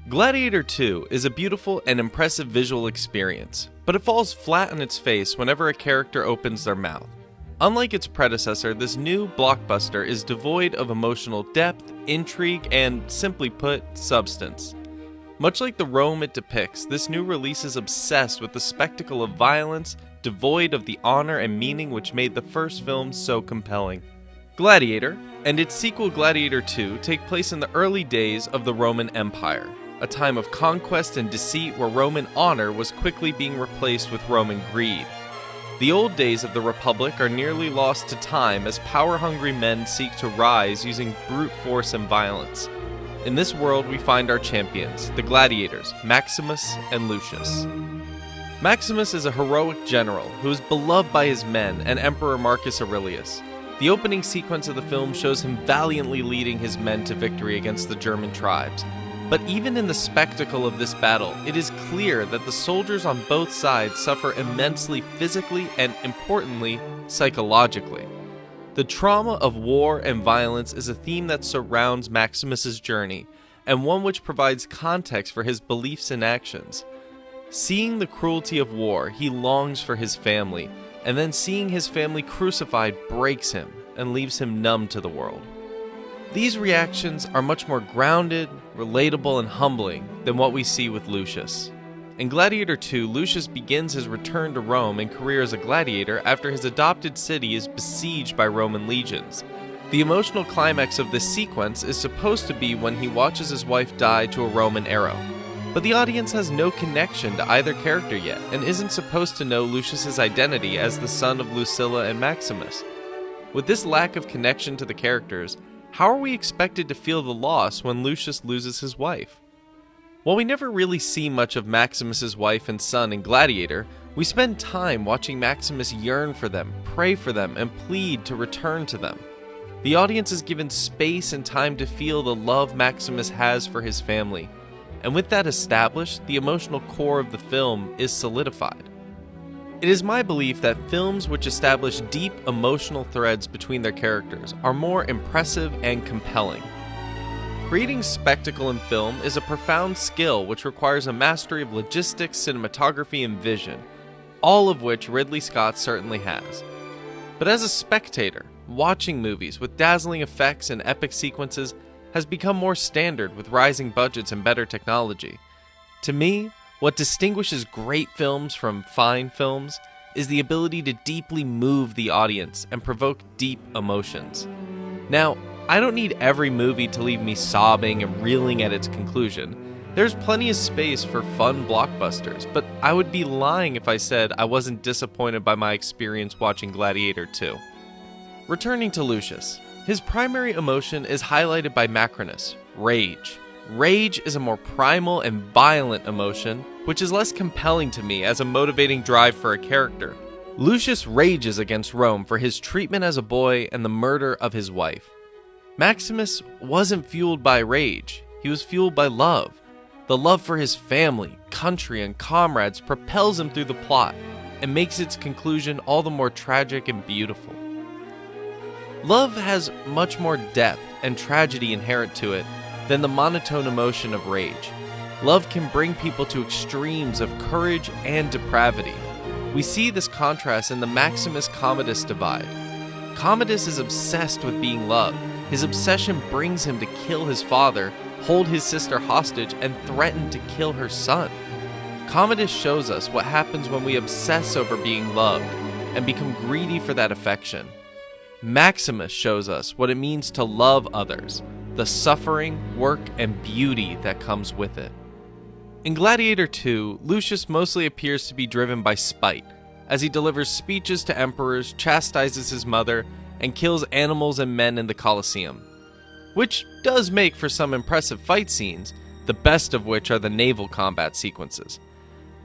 Gladiator II is a beautiful and impressive visual experience, but it falls flat on its face whenever a character opens their mouth. Unlike its predecessor, this new blockbuster is devoid of emotional depth, intrigue, and, simply put, substance. Much like the Rome it depicts, this new release is obsessed with the spectacle of violence, devoid of the honor and meaning which made the first film so compelling. Gladiator, and its sequel Gladiator II, take place in the early days of the Roman Empire, a time of conquest and deceit where Roman honor was quickly being replaced with Roman greed. The old days of the Republic are nearly lost to time as power-hungry men seek to rise using brute force and violence. In this world we find our champions, the gladiators, Maximus and Lucius. Maximus is a heroic general who is beloved by his men and Emperor Marcus Aurelius. The opening sequence of the film shows him valiantly leading his men to victory against the German tribes. But even in the spectacle of this battle, it is clear that the soldiers on both sides suffer immensely physically and, importantly, psychologically. The trauma of war and violence is a theme that surrounds Maximus's journey, and one which provides context for his beliefs and actions. Seeing the cruelty of war, he longs for his family, and then seeing his family crucified breaks him and leaves him numb to the world. These reactions are much more grounded, relatable, and humbling than what we see with Lucius. In Gladiator II, Lucius begins his return to Rome and career as a gladiator after his adopted city is besieged by Roman legions. The emotional climax of this sequence is supposed to be when he watches his wife die to a Roman arrow. But the audience has no connection to either character yet and isn't supposed to know Lucius's identity as the son of Lucilla and Maximus. With this lack of connection to the characters, how are we expected to feel the loss when Lucius loses his wife? While we never really see much of Maximus's wife and son in Gladiator, we spend time watching Maximus yearn for them, pray for them, and plead to return to them. The audience is given space and time to feel the love Maximus has for his family, and with that established, the emotional core of the film is solidified. It is my belief that films which establish deep emotional threads between their characters are more impressive and compelling. Creating spectacle in film is a profound skill which requires a mastery of logistics, cinematography, and vision, all of which Ridley Scott certainly has. But as a spectator, watching movies with dazzling effects and epic sequences has become more standard with rising budgets and better technology. To me, what distinguishes great films from fine films is the ability to deeply move the audience and provoke deep emotions. Now, I don't need every movie to leave me sobbing and reeling at its conclusion. There's plenty of space for fun blockbusters, but I would be lying if I said I wasn't disappointed by my experience watching Gladiator II. Returning to Lucius, his primary emotion is highlighted by Maximus, rage. Rage is a more primal and violent emotion, which is less compelling to me as a motivating drive for a character. Lucius rages against Rome for his treatment as a boy and the murder of his wife. Maximus wasn't fueled by rage, he was fueled by love. The love for his family, country, and comrades propels him through the plot and makes its conclusion all the more tragic and beautiful. Love has much more depth and tragedy inherent to it than the monotone emotion of rage. Love can bring people to extremes of courage and depravity. We see this contrast in the Maximus-Commodus divide. Commodus is obsessed with being loved. His obsession brings him to kill his father, hold his sister hostage, and threaten to kill her son. Commodus shows us what happens when we obsess over being loved and become greedy for that affection. Maximus shows us what it means to love others, the suffering, work, and beauty that comes with it. In Gladiator II, Lucius mostly appears to be driven by spite, as he delivers speeches to emperors, chastises his mother, and kills animals and men in the Colosseum. Which does make for some impressive fight scenes, the best of which are the naval combat sequences.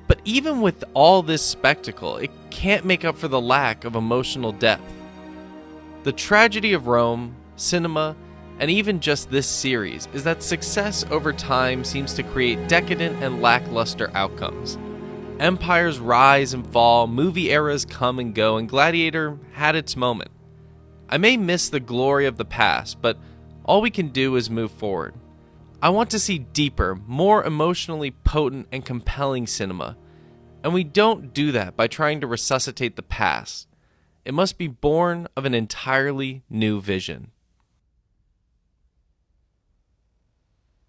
But even with all this spectacle, it can't make up for the lack of emotional depth. The tragedy of Rome, cinema, and even just this series is that success over time seems to create decadent and lackluster outcomes. Empires rise and fall, movie eras come and go, and Gladiator had its moment. I may miss the glory of the past, but all we can do is move forward. I want to see deeper, more emotionally potent and compelling cinema. And we don't do that by trying to resuscitate the past. It must be born of an entirely new vision.